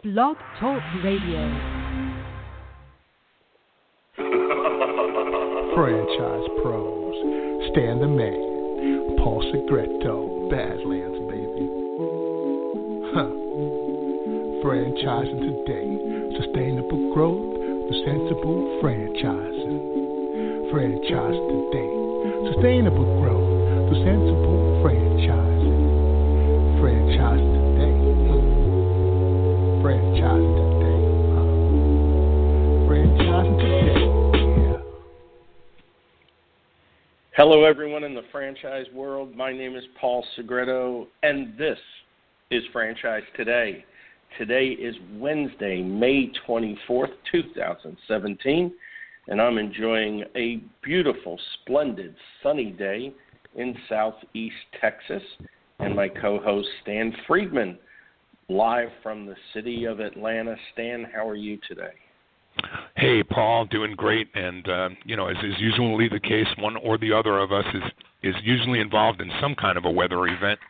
Blog Talk Radio. Franchise pros, Stan the Man, Paul Segreto, Badlands, baby. Franchising today, sustainable growth through sensible franchising. Franchise today, sustainable growth through sensible franchising. Franchise today, franchising today, franchising today, yeah. Hello, everyone in the franchise world. My name is Paul Segreto, and this is Franchise Today. Today is Wednesday, May 24th, 2017, and I'm enjoying a beautiful, splendid, sunny day in southeast Texas, and my co-host, Stan Friedman, live from the city of Atlanta. Stan, how are you today? Hey, Paul, doing great. And, as is usually the case, one or the other of us is usually involved in some kind of a weather event.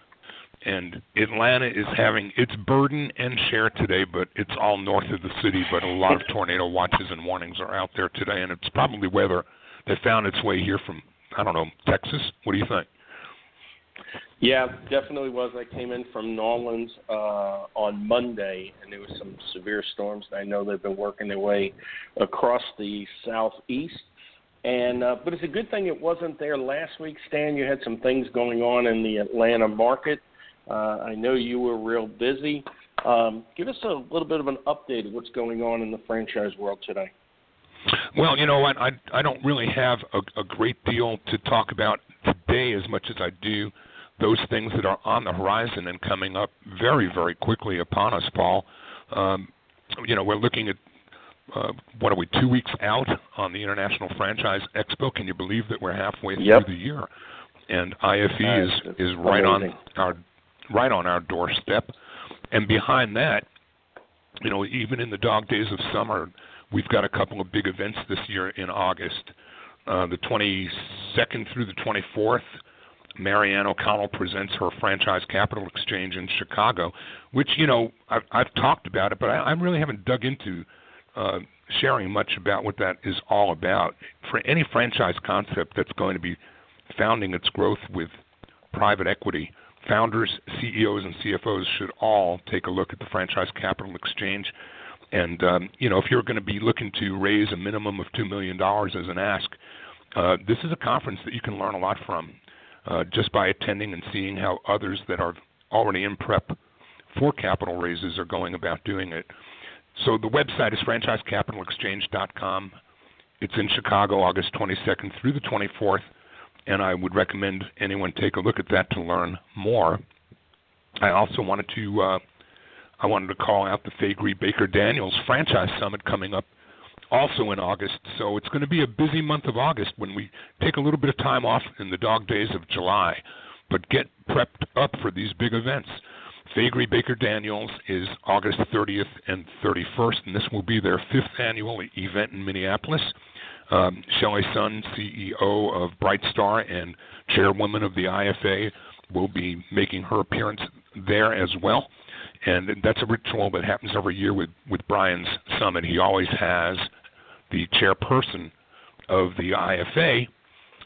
And Atlanta is having its burden and share today, but it's all north of the city. But a lot of tornado watches and warnings are out there today, and it's probably weather that found its way here from, Texas. What do you think? Yeah, definitely was. I came in from New Orleans on Monday, and there was some severe storms. I know they've been working their way across the southeast. And but it's a good thing it wasn't there last week, Stan. You had some things going on in the Atlanta market. I know you were real busy. Give us a little bit of an update of what's going on in the franchise world today. Well, you know what? I don't really have a great deal to talk about today as much as I do those things that are on the horizon and coming up very, very quickly upon us, Paul. We're looking at, 2 weeks out on the International Franchise Expo. Can you believe that we're halfway through the year? And IFE is right on our doorstep. And behind that, even in the dog days of summer, we've got a couple of big events this year in August. The 22nd through the 24th, Marianne O'Connell presents her Franchise Capital Exchange in Chicago, which, I've talked about it, but I really haven't dug into sharing much about what that is all about. For any franchise concept that's going to be founding its growth with private equity, founders, CEOs, and CFOs should all take a look at the Franchise Capital Exchange. And, if you're going to be looking to raise a minimum of $2 million as an ask, this is a conference that you can learn a lot from just by attending and seeing how others that are already in prep for capital raises are going about doing it. So the website is franchisecapitalexchange.com. It's in Chicago, August 22nd through the 24th, and I would recommend anyone take a look at that to learn more. I also wanted to call out the Faegre Baker Daniels Franchise Summit coming up also in August. So it's going to be a busy month of August when we take a little bit of time off in the dog days of July, but get prepped up for these big events. Faegre Baker Daniels is August 30th and 31st, and this will be their 5th annual event in Minneapolis. Shelley Sun, CEO of Brightstar and chairwoman of the IFA, will be making her appearance there as well. And that's a ritual that happens every year with Brian's summit. He always has the chairperson of the IFA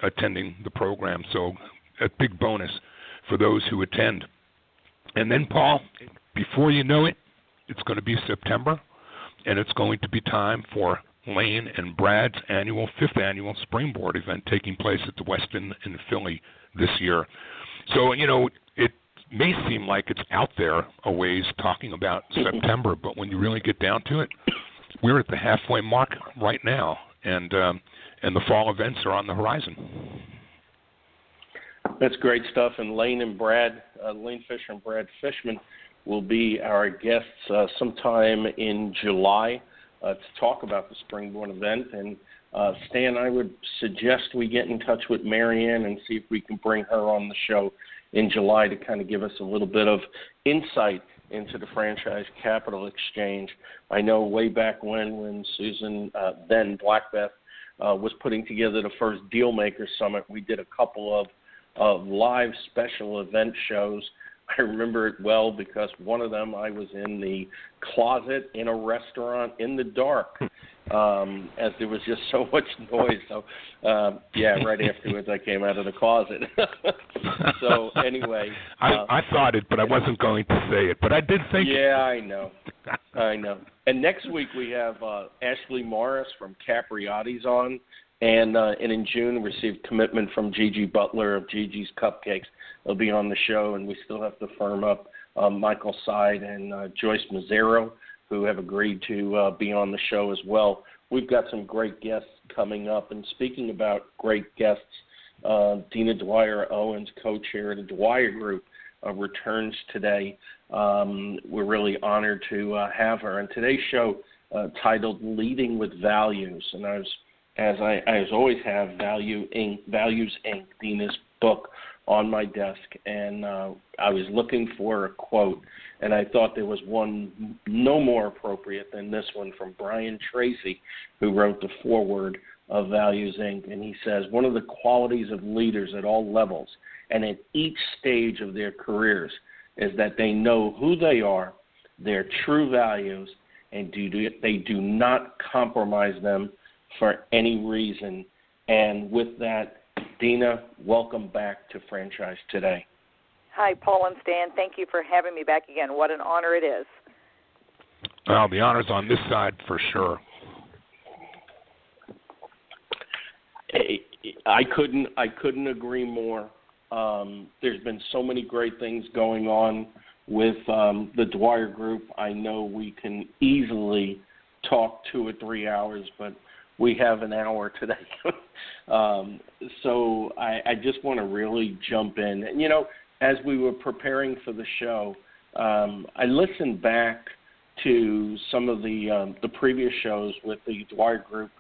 attending the program, so a big bonus for those who attend. And then, Paul, before you know it, it's going to be September, and it's going to be time for Lane and Brad's 5th annual Springboard event taking place at the Westin in Philly this year. So, it may seem like it's out there a ways talking about September, but when you really get down to it, we're at the halfway mark right now, and the fall events are on the horizon. That's great stuff. And Lane Fisher and Brad Fishman will be our guests sometime in July to talk about the Springboard event. And Stan, I would suggest we get in touch with Marianne and see if we can bring her on the show in July to kind of give us a little bit of insight into the Franchise Capital Exchange. I know way back when Susan, then Blackbeth, was putting together the first Dealmaker Summit, we did a couple of live special event shows I remember it well because one of them I was in the closet in a restaurant in the dark as there was just so much noise. So, right afterwards I came out of the closet. So anyway. I thought it, but I wasn't going to say it. But I did think it. Yeah, I know. And next week we have Ashley Morris from Capriotti's on. And in June, received commitment from Gigi Butler of Gigi's Cupcakes. They'll be on the show, and we still have to firm up Michael Seid and Joyce Mazzaro, who have agreed to be on the show as well. We've got some great guests coming up. And speaking about great guests, Dina Dwyer-Owens, co-chair of the Dwyer Group, returns today. We're really honored to have her. And today's show titled Leading with Values. And as I always have, Values Inc., Dina's book, on my desk, and I was looking for a quote, and I thought there was one no more appropriate than this one from Brian Tracy, who wrote the foreword of Values Inc., and he says, one of the qualities of leaders at all levels and at each stage of their careers is that they know who they are, their true values, and they do not compromise them for any reason. And with that, Dina, welcome back to Franchise Today. Hi, Paul and Stan. Thank you for having me back again. What an honor it is. Well, the honor's on this side for sure. I couldn't agree more. There's been so many great things going on with the Dwyer Group. I know we can easily talk 2 or 3 hours, but we have an hour today. So I just want to really jump in. And, as we were preparing for the show, I listened back to some of the previous shows with the Dwyer Group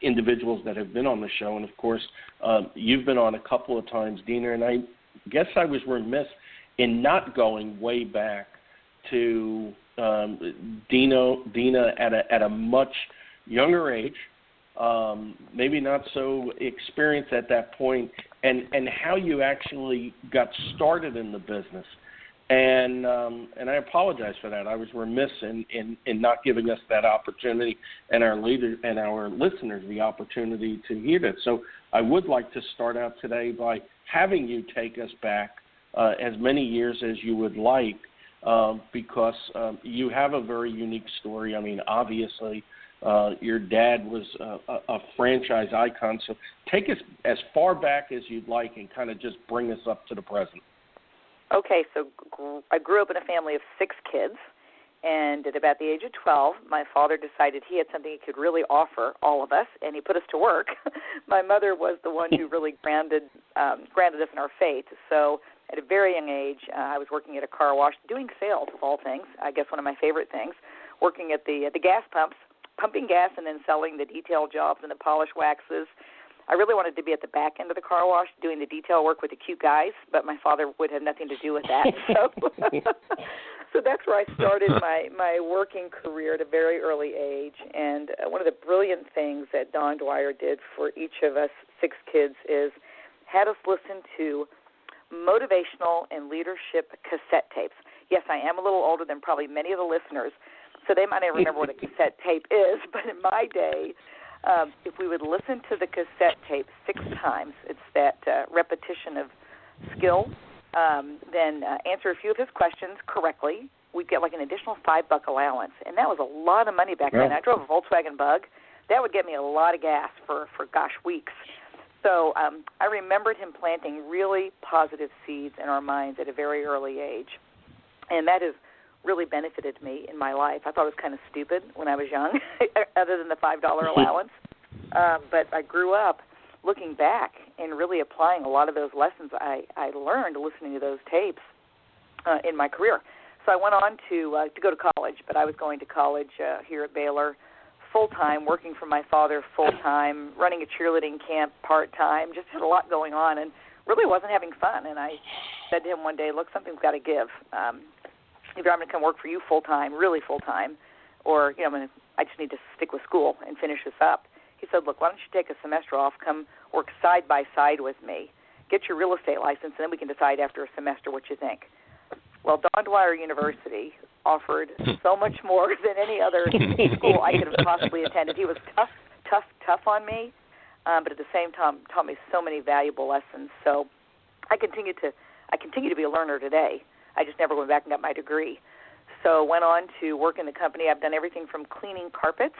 individuals that have been on the show. And, of course, you've been on a couple of times, Dina, and I guess I was remiss in not going way back to Dina at a much younger age, maybe not so experienced at that point, and how you actually got started in the business. And I apologize for that. I was remiss in not giving us that opportunity and our leaders and our listeners the opportunity to hear that. So I would like to start out today by having you take us back as many years as you would like, because you have a very unique story. I mean, obviously, your dad was a franchise icon. So take us as far back as you'd like and kind of just bring us up to the present. Okay, so I grew up in a family of 6 kids, and at about the age of 12, my father decided he had something he could really offer all of us, and he put us to work. My mother was the one who really grounded us in our faith. So at a very young age, I was working at a car wash, doing sales of all things, I guess one of my favorite things, working at the gas pumps, pumping gas and then selling the detail jobs and the polish waxes. I really wanted to be at the back end of the car wash doing the detail work with the cute guys, but my father would have nothing to do with that. So that's where I started my working career at a very early age. And one of the brilliant things that Don Dwyer did for each of us 6 kids is had us listen to motivational and leadership cassette tapes. Yes, I am a little older than probably many of the listeners, so they might not remember what a cassette tape is, but in my day, if we would listen to the cassette tape 6 times, it's that repetition of skill, then answer a few of his questions correctly, we'd get like an additional $5 allowance, and that was a lot of money back then. I drove a Volkswagen Bug. That would get me a lot of gas for weeks. So I remembered him planting really positive seeds in our minds at a very early age, and that has really benefited me in my life. I thought it was kind of stupid when I was young, other than the $5 allowance. But I grew up looking back and really applying a lot of those lessons I learned listening to those tapes in my career. So I went on to go to college, but I was going to college here at Baylor full-time, working for my father full-time, running a cheerleading camp part-time, just had a lot going on and really wasn't having fun. And I said to him one day, look, something's got to give. Either I'm going to come work for you full-time, really full-time, or I just need to stick with school and finish this up. He said, look, why don't you take a semester off, come work side by side with me, get your real estate license, and then we can decide after a semester what you think. Well, Don Dwyer University offered so much more than any other school I could have possibly attended. He was tough on me, but at the same time taught me so many valuable lessons. So I continue to be a learner today. I just never went back and got my degree. So went on to work in the company. I've done everything from cleaning carpets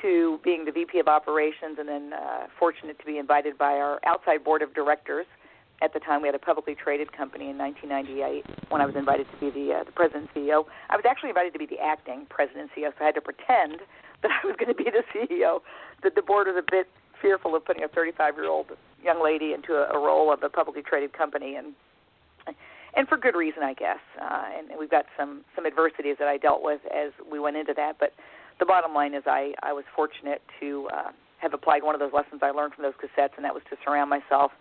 to being the VP of operations, and then fortunate to be invited by our outside board of directors. At the time, we had a publicly traded company in 1998 when I was invited to be the president and CEO. I was actually invited to be the acting president and CEO, so I had to pretend that I was going to be the CEO. That the board was a bit fearful of putting a 35-year-old young lady into a role of a publicly traded company, and for good reason, I guess. And we've got some adversities that I dealt with as we went into that. But the bottom line is I was fortunate to have applied one of those lessons I learned from those cassettes, and that was to surround myself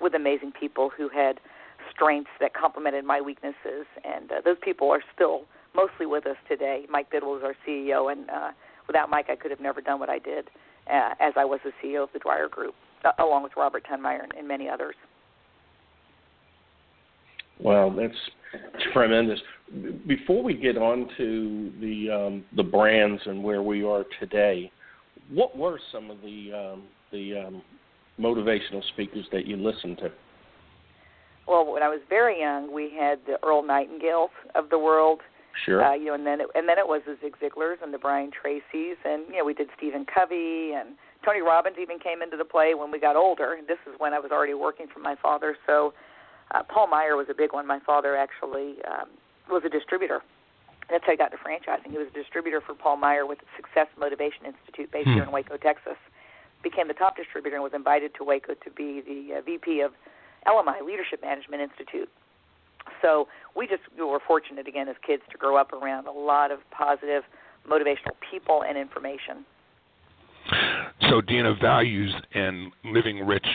with amazing people who had strengths that complemented my weaknesses. And those people are still mostly with us today. Mike Bidwell is our CEO, and without Mike, I could have never done what I did as I was the CEO of the Dwyer Group, along with Robert Tunmeyer and many others. Wow, that's tremendous. Before we get on to the brands and where we are today, what were some of the motivational speakers that you listened to? Well, when I was very young, we had the Earl Nightingales of the world. Sure. And then it was the Zig Ziglars and the Brian Tracys, and we did Stephen Covey, and Tony Robbins even came into the play when we got older. And this is when I was already working for my father. So Paul Meyer was a big one. My father actually was a distributor. That's how I got into franchising. He was a distributor for Paul Meyer with the Success Motivation Institute based here in Waco, Texas. Became the top distributor and was invited to Waco to be the VP of LMI, Leadership Management Institute. So we were fortunate, again, as kids to grow up around a lot of positive, motivational people and information. So, Dina, values and living rich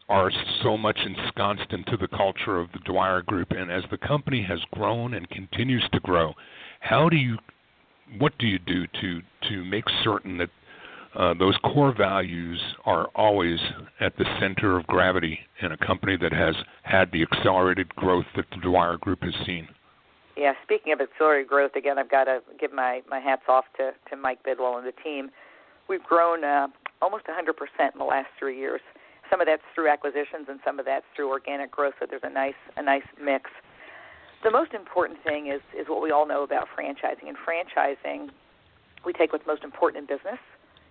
are so much ensconced into the culture of the Dwyer Group, and as the company has grown and continues to grow, what do you do to make certain that those core values are always at the center of gravity in a company that has had the accelerated growth that the Dwyer Group has seen? Yeah, speaking of accelerated growth, again, I've got to give my hats off to Mike Bidwell and the team. We've grown almost 100% in the last 3 years. Some of that's through acquisitions and some of that's through organic growth, so there's a nice mix. The most important thing is what we all know about franchising. In franchising, we take what's most important in business,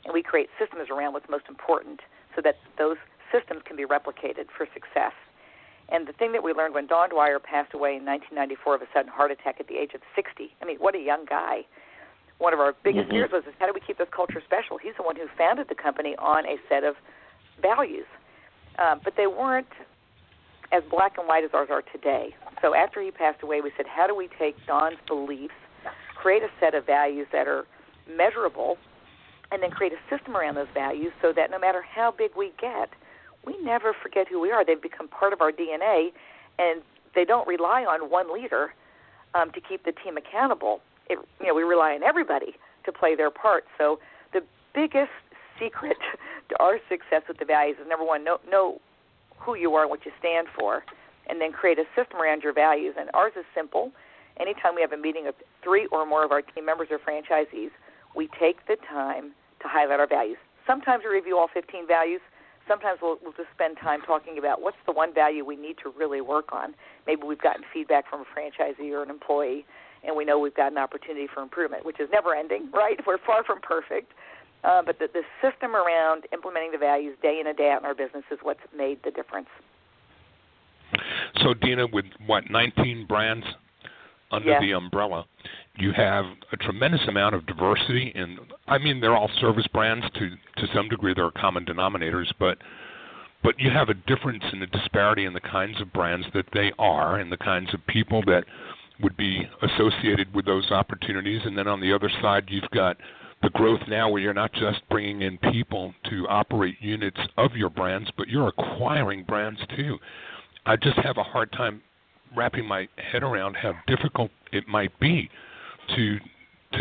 and we create systems around what's most important so that those systems can be replicated for success. And the thing that we learned when Don Dwyer passed away in 1994 of a sudden heart attack at the age of 60, I mean, what a young guy. One of our biggest fears was, how do we keep this culture special? He's the one who founded the company on a set of values. But they weren't as black and white as ours are today. So after he passed away, we said, how do we take Don's beliefs, create a set of values that are measurable, and then create a system around those values so that no matter how big we get, we never forget who we are. They've become part of our DNA, and they don't rely on one leader to keep the team accountable. We rely on everybody to play their part. So the biggest secret to our success with the values is, number one, know who you are and what you stand for, and then create a system around your values. And ours is simple. Anytime we have a meeting of 3 or more of our team members or franchisees, we take the time to highlight our values. Sometimes we review all 15 values. Sometimes we'll just spend time talking about what's the one value we need to really work on. Maybe we've gotten feedback from a franchisee or an employee, and we know we've got an opportunity for improvement, which is never ending, right? We're far from perfect. But the system around implementing the values day in and day out in our business is what's made the difference. So, Dina, with 19 brands under the umbrella, you have a tremendous amount of diversity, and I mean they're all service brands to some degree. There are common denominators, but you have a difference in the disparity in the kinds of brands that they are and the kinds of people that would be associated with those opportunities. And then on the other side, you've got the growth now where you're not just bringing in people to operate units of your brands, but you're acquiring brands too. I just have a hard time wrapping my head around how difficult it might be to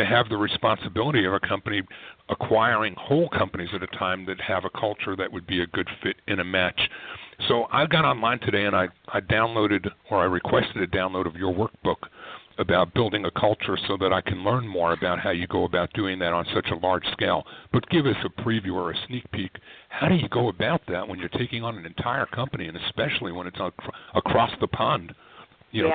have the responsibility of a company acquiring whole companies at a time that have a culture that would be a good fit in a match. So I got online today and I downloaded, or I requested a download of your workbook about building a culture so that I can learn more about how you go about doing that on such a large scale. But give us a preview or a sneak peek. How do you go about that when you're taking on an entire company, and especially when it's across the pond,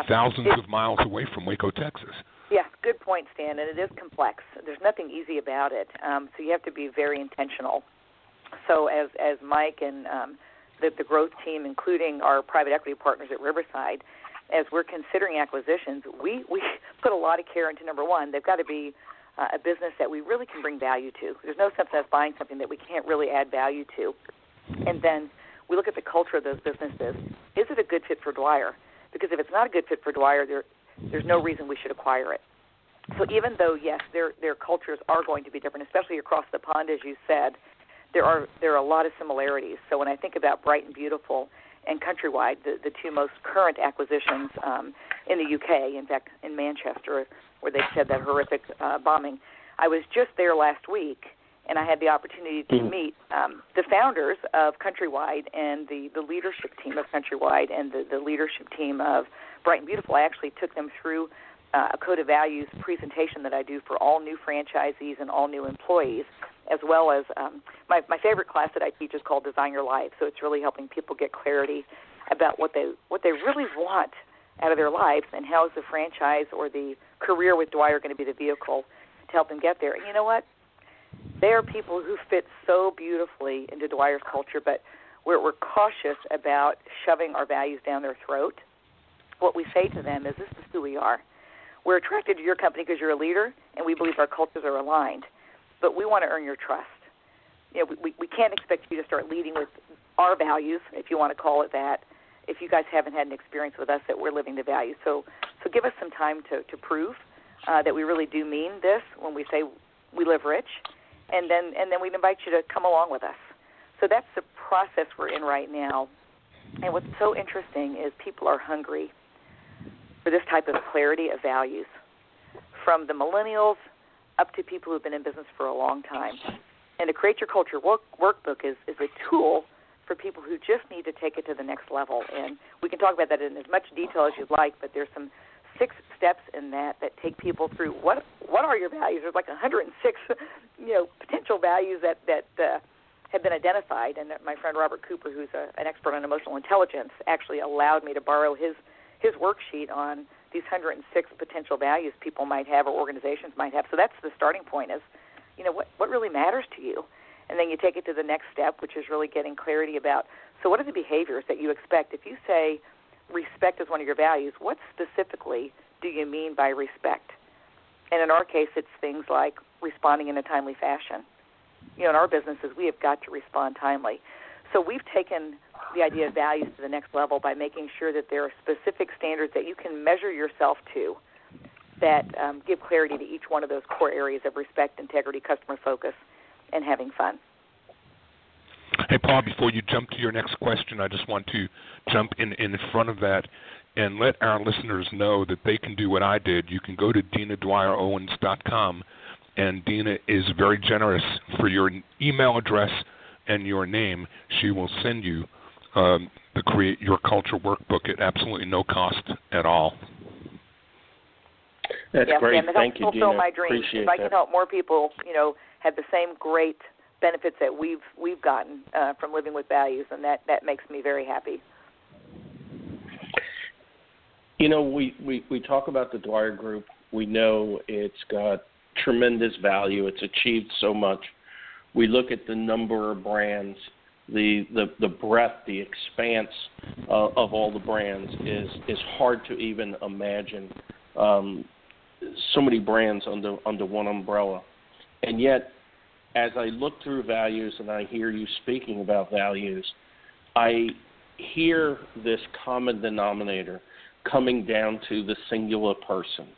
thousands of miles away from Waco, Texas? Yeah, good point, Stan, and it is complex. There's nothing easy about it, so you have to be very intentional. So as Mike and the growth team, including our private equity partners at Riverside, as we're considering acquisitions, we put a lot of care into, number one, they've got to be a business that we really can bring value to. There's no sense in us buying something that we can't really add value to. And then we look at the culture of those businesses. Is it a good fit for Dwyer? Because if it's not a good fit for Dwyer, there's no reason we should acquire it. So even though, yes, their cultures are going to be different, especially across the pond, as you said, there are a lot of similarities. So when I think about Bright and Beautiful and Countrywide, the two most current acquisitions in the UK, in fact, in Manchester, where they said that horrific bombing, I was just there last week, and I had the opportunity to meet the founders of Countrywide and the leadership team of Countrywide and the leadership team of Bright and Beautiful. I actually took them through a Code of Values presentation that I do for all new franchisees and all new employees, as well as my favorite class that I teach is called Design Your Life. So it's really helping people get clarity about what they really want out of their lives, and how is the franchise or the career with Dwyer going to be the vehicle to help them get there. And you know what? They are people who fit so beautifully into Dwyer's culture, but we're cautious about shoving our values down their throat. What we say to them is, this is who we are. We're attracted to your company because you're a leader, and we believe our cultures are aligned. But we want to earn your trust. You know, we can't expect you to start leading with our values, if you want to call it that, if you guys haven't had an experience with us that we're living the values. So give us some time to prove that we really do mean this when we say we live rich, and then we'd invite you to come along with us. So that's the process we're in right now. And what's so interesting is people are hungry for this type of clarity of values, from the millennials up to people who've been in business for a long time. And the Create Your Culture workbook is a tool for people who just need to take it to the next level. And we can talk about that in as much detail as you'd like, but there's some 6 steps in that take people through what are your values. There's like 106 potential values that have been identified. And my friend Robert Cooper, who's an expert on emotional intelligence, actually allowed me to borrow his worksheet on these 106 potential values people might have or organizations might have. So that's the starting point is, what really matters to you? And then you take it to the next step, which is really getting clarity about, so what are the behaviors that you expect? If you say respect is one of your values, what specifically do you mean by respect? And in our case, it's things like responding in a timely fashion. In our businesses, we have got to respond timely. So we've taken the idea of values to the next level by making sure that there are specific standards that you can measure yourself to that give clarity to each one of those core areas of respect, integrity, customer focus, and having fun. Hey, Paul, before you jump to your next question, I just want to jump in front of that and let our listeners know that they can do what I did. You can go to DinaDwyer-Owens.com, and Dina is very generous for your email address and your name. She will send you the Create Your Culture workbook at absolutely no cost at all. That's great. Thank you, Dina. My dreams. Appreciate if I can help more people, have the same great benefits that we've gotten from living with values, and that makes me very happy. We talk about the Dwyer Group. We know it's got tremendous value. It's achieved so much. We look at the number of brands, the breadth, the expanse of all the brands is hard to even imagine. So many brands under one umbrella. And yet, as I look through values and I hear you speaking about values, I hear this common denominator coming down to the singular person,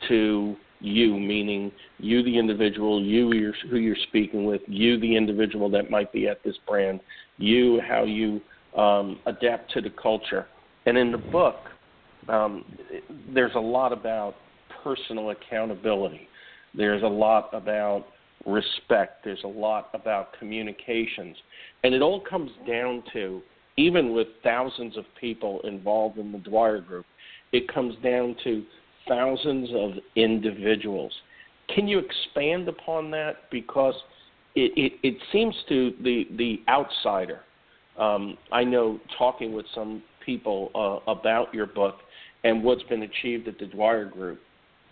to you, meaning you, the individual, you, who you're speaking with, you, the individual that might be at this brand, you, how you adapt to the culture. And in the book, there's a lot about personal accountability. There's a lot about respect. There's a lot about communications. And it all comes down to even with thousands of people involved in the Dwyer Group, it comes down to thousands of individuals. Can you expand upon that? Because it seems to the outsider, I know talking with some people about your book and what's been achieved at the Dwyer Group,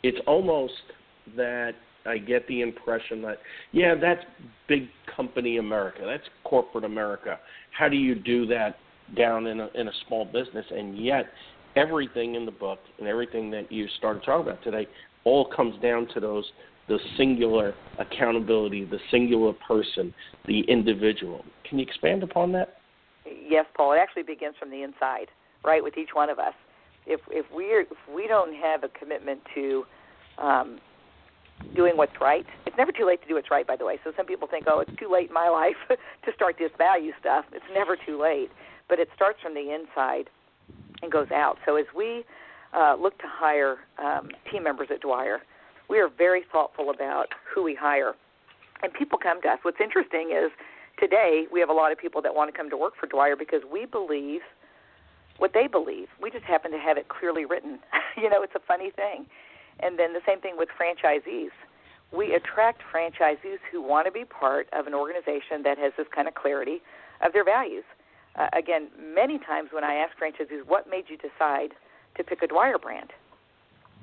it's almost that I get the impression that, yeah, that's big company America. That's corporate America. How do you do that down in a small business? And yet everything in the book and everything that you started talking about today all comes down to the singular accountability, the singular person, the individual. Can you expand upon that? Yes, Paul. It actually begins from the inside, right, with each one of us. If we don't have a commitment to doing what's right, it's never too late to do what's right, by the way. So some people think, oh, it's too late in my life to start this value stuff. It's never too late, but it starts from the inside and goes out. So as we look to hire team members at Dwyer, we are very thoughtful about who we hire. And people come to us. What's interesting is today we have a lot of people that want to come to work for Dwyer because we believe what they believe. We just happen to have it clearly written. It's a funny thing. And then the same thing with franchisees. We attract franchisees who want to be part of an organization that has this kind of clarity of their values. Again, many times when I ask franchisees, what made you decide to pick a Dwyer brand?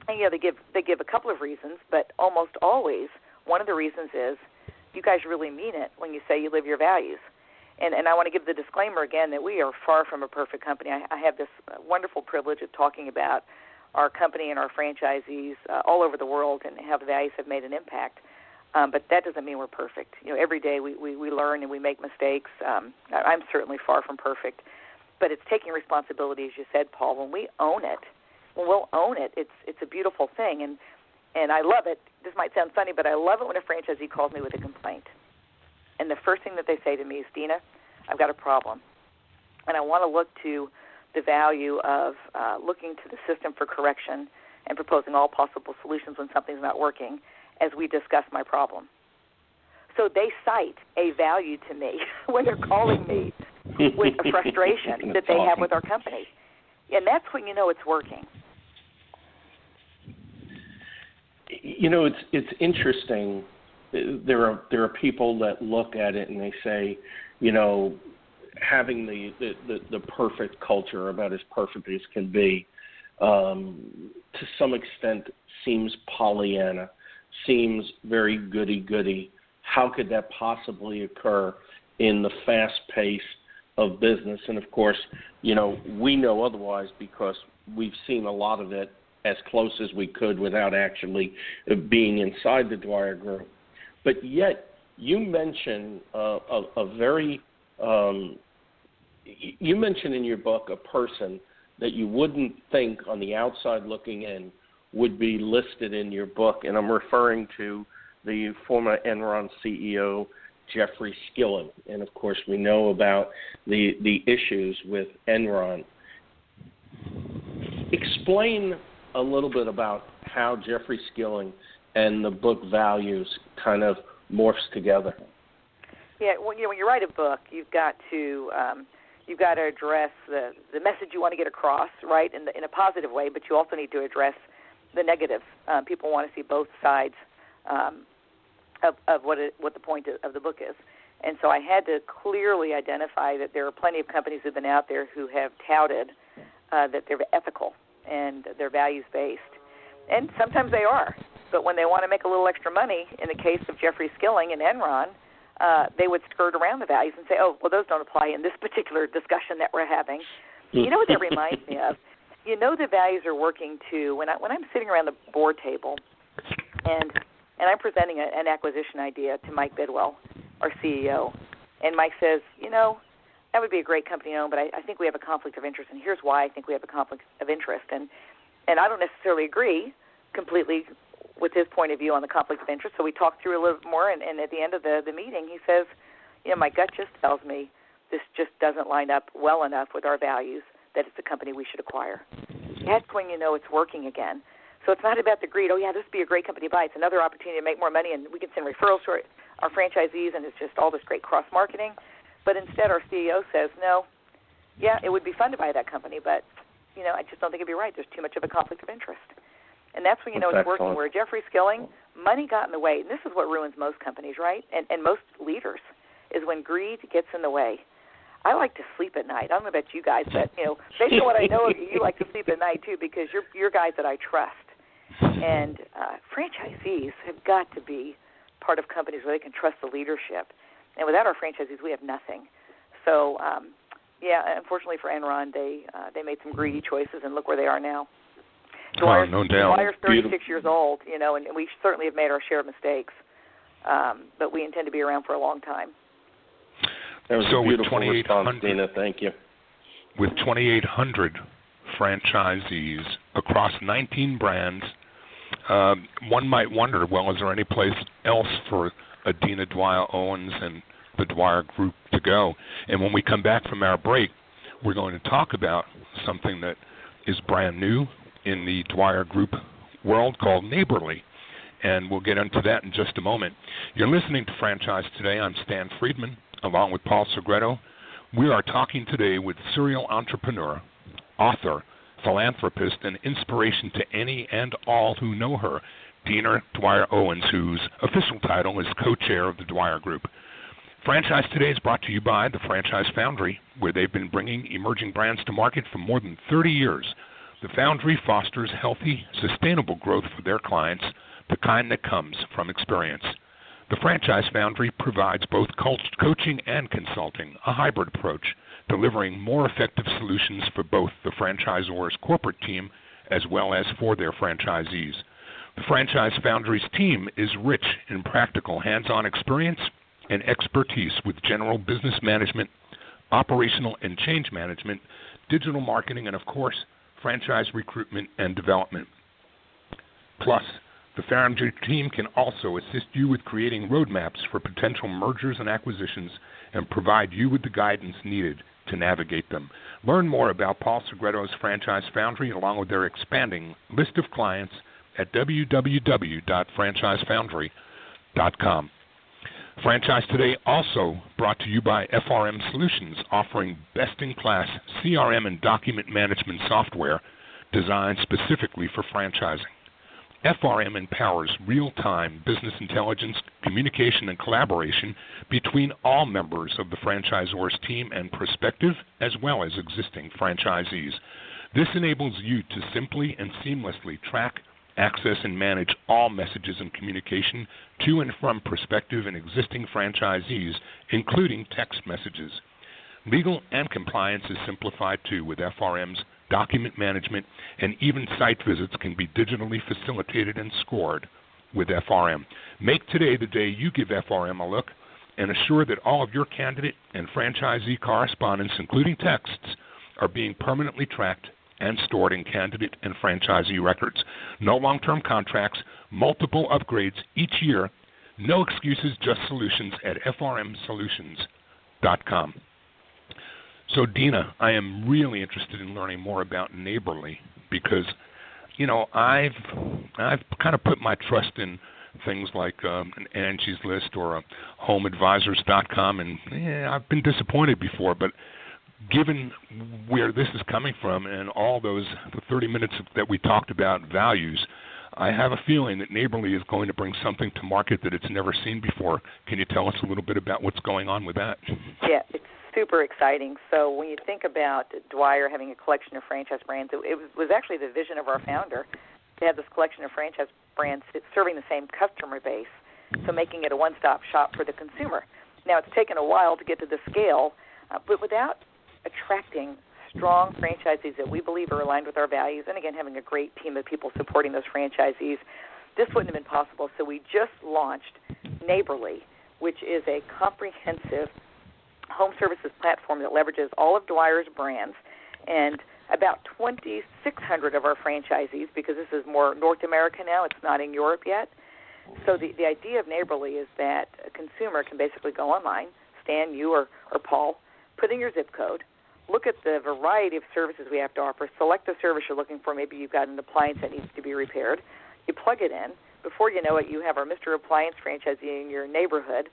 And, they give a couple of reasons, but almost always one of the reasons is you guys really mean it when you say you live your values. And I want to give the disclaimer again that we are far from a perfect company. I have this wonderful privilege of talking about our company and our franchisees all over the world and how the values have made an impact. But that doesn't mean we're perfect. Every day we learn and we make mistakes. I'm certainly far from perfect. But it's taking responsibility, as you said, Paul. When we own it, we'll own it, it's a beautiful thing. And I love it. This might sound funny, but I love it when a franchisee calls me with a complaint. And the first thing that they say to me is, Dina, I've got a problem. And I want to look to the value of looking to the system for correction and proposing all possible solutions when something's not working as we discuss my problem. So they cite a value to me when they're calling me with a frustration that they have with our company. And that's when you know it's working. It's interesting. There are people that look at it and they say, having the perfect culture, about as perfect as can be, to some extent seems Pollyanna, seems very goody-goody. How could that possibly occur in the fast pace of business? And, of course, we know otherwise because we've seen a lot of it as close as we could without actually being inside the Dwyer Group. But yet you mention you mention in your book a person that you wouldn't think on the outside looking in would be listed in your book, and I'm referring to the former Enron CEO, Jeffrey Skilling. And, of course, we know about the issues with Enron. Explain a little bit about how Jeffrey Skilling and the book Values kind of morphs together. Yeah, when you write a book, you've got to address the message you want to get across, right, in a positive way, but you also need to address the negatives. People want to see both sides of what the point of the book is. And so I had to clearly identify that there are plenty of companies that have been out there who have touted that they're ethical and they're values-based. And sometimes they are. But when they want to make a little extra money, in the case of Jeffrey Skilling and Enron, they would skirt around the values and say, oh, well, those don't apply in this particular discussion that we're having. You know what that reminds me of? The values are working too. When I'm sitting around the board table and I'm presenting an acquisition idea to Mike Bidwell, our CEO, and Mike says, that would be a great company to own, but I think we have a conflict of interest, and here's why I think we have a conflict of interest. And I don't necessarily agree completely with his point of view on the conflict of interest, so we talked through a little more, and at the end of the meeting, he says, my gut just tells me this just doesn't line up well enough with our values that it's a company we should acquire. That's when you know it's working again. So it's not about the greed, this would be a great company to buy. It's another opportunity to make more money, and we can send referrals to our franchisees, and it's just all this great cross-marketing. But instead, our CEO says, no, yeah, it would be fun to buy that company, but, I just don't think it'd be right. There's too much of a conflict of interest. And that's when it's working. Where Jeffrey Skilling, money got in the way. And this is what ruins most companies, right? And most leaders, is when greed gets in the way. I like to sleep at night. I don't know about you guys, but, based on what I know of you, you like to sleep at night, too, because you're guys that I trust. And franchisees have got to be part of companies where they can trust the leadership. And without our franchisees, we have nothing. So, unfortunately for Enron, they made some greedy choices, and look where they are now. Dwyer's, no doubt. Dwyer's 36 years old, and we certainly have made our share of mistakes, but we intend to be around for a long time. That was a beautiful response, Dina. Thank you. With 2,800 franchisees across 19 brands, one might wonder, well, is there any place else for a Dina Dwyer-Owens and the Dwyer Group to go? And when we come back from our break, we're going to talk about something that is brand new in the Dwyer Group world called Neighborly. And we'll get into that in just a moment. You're listening to Franchise Today. I'm Stan Friedman, along with Paul Segreto. We are talking today with serial entrepreneur, author, philanthropist, and inspiration to any and all who know her, Dina Dwyer-Owens, whose official title is co-chair of the Dwyer Group. Franchise Today is brought to you by the Franchise Foundry, where they've been bringing emerging brands to market for more than 30 years. The Foundry fosters healthy, sustainable growth for their clients, the kind that comes from experience. The Franchise Foundry provides both coaching and consulting, a hybrid approach, delivering more effective solutions for both the franchisor's corporate team as well as for their franchisees. The Franchise Foundry's team is rich in practical hands-on experience and expertise with general business management, operational and change management, digital marketing, and, of course, franchise recruitment and development. Plus, the Foundry team can also assist you with creating roadmaps for potential mergers and acquisitions and provide you with the guidance needed to navigate them. Learn more about Paul Segreto's Franchise Foundry along with their expanding list of clients at www.franchisefoundry.com. Franchise Today also brought to you by FRM Solutions, offering best-in-class CRM and document management software designed specifically for franchising. FRM empowers real-time business intelligence, communication, and collaboration between all members of the franchisor's team and prospective as well as existing franchisees. This enables you to simply and seamlessly track, access, and manage all messages and communication to and from prospective and existing franchisees, including text messages. Legal and compliance is simplified too with FRM's document management, and even site visits can be digitally facilitated and scored with FRM. Make today the day you give FRM a look and assure that all of your candidate and franchisee correspondence, including texts, are being permanently tracked and stored in candidate and franchisee records. No long-term contracts, multiple upgrades each year, no excuses, just solutions at frmsolutions.com. So, Dina, I am really interested in learning more about Neighborly because, I've kind of put my trust in things like an Angie's List or a HomeAdvisors.com, and I've been disappointed before. But given where this is coming from and all the 30 minutes that we talked about values, I have a feeling that Neighborly is going to bring something to market that it's never seen before. Can you tell us a little bit about what's going on with that? Yeah, it's super exciting. So when you think about Dwyer having a collection of franchise brands, it was actually the vision of our founder to have this collection of franchise brands serving the same customer base, so making it a one-stop shop for the consumer. Now, it's taken a while to get to the scale, but without attracting strong franchisees that we believe are aligned with our values, and again, having a great team of people supporting those franchisees, this wouldn't have been possible. So we just launched Neighborly, which is a comprehensive home services platform that leverages all of Dwyer's brands and about 2,600 of our franchisees, because this is more North America now, it's not in Europe yet. So the idea of Neighborly is that a consumer can basically go online, Stan, you or Paul, put in your zip code, look at the variety of services we have to offer, select the service you're looking for. Maybe you've got an appliance that needs to be repaired. You plug it in. Before you know it, you have our Mr. Appliance franchisee in your neighborhood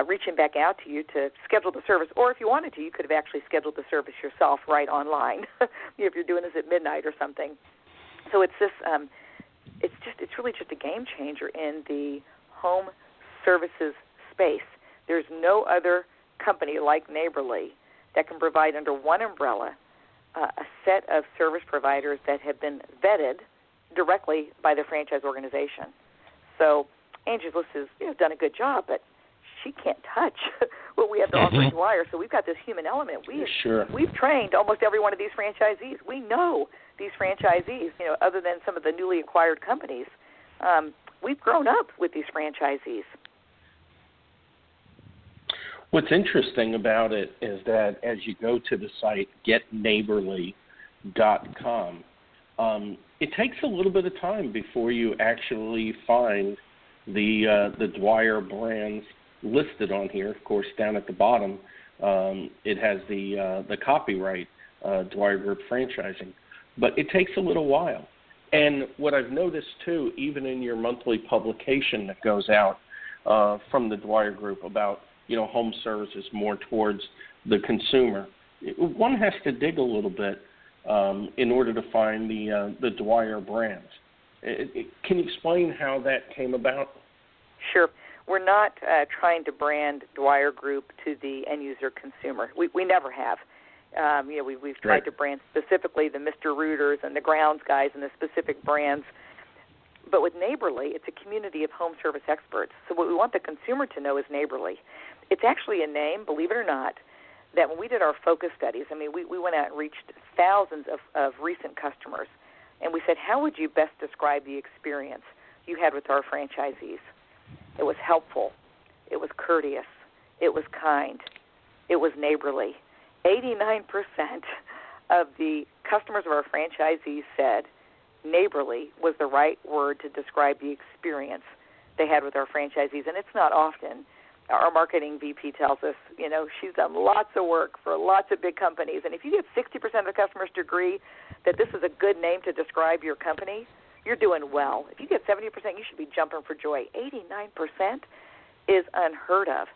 reaching back out to you to schedule the service. Or if you wanted to, you could have actually scheduled the service yourself right online if you're doing this at midnight or something. So it's this, it's really just a game changer in the home services space. There's no other company like Neighborly that can provide under one umbrella a set of service providers that have been vetted directly by the franchise organization. So Angie's List has done a good job, but she can't touch what we have to offer at Dwyer. So we've got this human element. We've trained almost every one of these franchisees. We know these franchisees, other than some of the newly acquired companies. We've grown up with these franchisees. What's interesting about it is that as you go to the site, getneighborly.com, it takes a little bit of time before you actually find the Dwyer brands listed on here. Of course, down at the bottom, it has the copyright, Dwyer Group Franchising. But it takes a little while. And what I've noticed, too, even in your monthly publication that goes out from the Dwyer Group about, home services more towards the consumer, one has to dig a little bit in order to find the Dwyer brands. Can you explain how that came about? Sure. We're not trying to brand Dwyer Group to the end-user consumer. We never have. We've tried to brand specifically the Mr. Rooters and the Grounds guys and the specific brands. But with Neighborly, it's a community of home service experts. So what we want the consumer to know is Neighborly. It's actually a name, believe it or not, that when we did our focus studies, we went out and reached thousands of recent customers, and we said, how would you best describe the experience you had with our franchisees? It was helpful. It was courteous. It was kind. It was neighborly. 89% of the customers of our franchisees said neighborly was the right word to describe the experience they had with our franchisees, and it's not often. Our marketing VP tells us, she's done lots of work for lots of big companies, and if you get 60% of the customers to agree that this is a good name to describe your company, you're doing well. If you get 70%, you should be jumping for joy. 89% is unheard of.